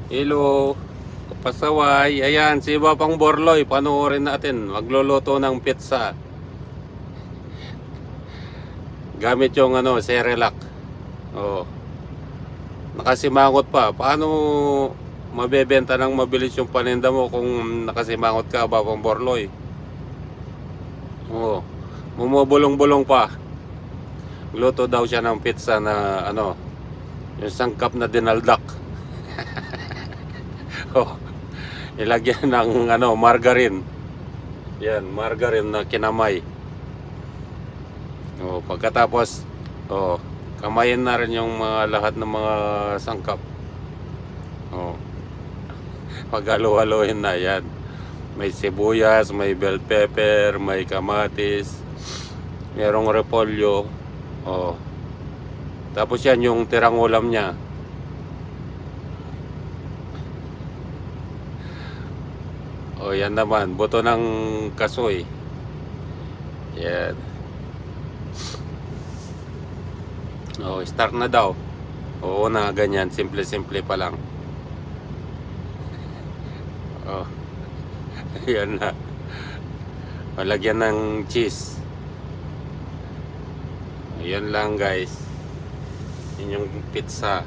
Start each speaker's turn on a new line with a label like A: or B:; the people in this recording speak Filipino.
A: Hello, pasaway. Ayan, si Babang Borloy, panoorin natin. Magluluto ng pizza. Gamit yung Cerelac. Oh, nakasimangot pa. Paano mabebenta ng mabilis yung paninda mo kung nakasimangot ka, Babang Borloy? Oh, bumubulong-bulong pa. Luto daw siya ng pizza na yung sangkap na dinaldak. Oh, ilagyan ng margarine. Yan, margarine na kinamay. Oh, pagkatapos, kamayin na rin yung lahat ng mga sangkap. Oh, paghalo-haloin na yan. May sibuyas, may bell pepper, may kamatis, merong repolyo. Oh. Tapos yan yung tirang ulam niya. Oh, yan naman, buto ng kasoy. Yan. Oh, start na daw. Oo na, ganyan. Simple-simple pa lang. Oh, yan na. Malagyan ng cheese. Yan lang guys. Yun yung pizza.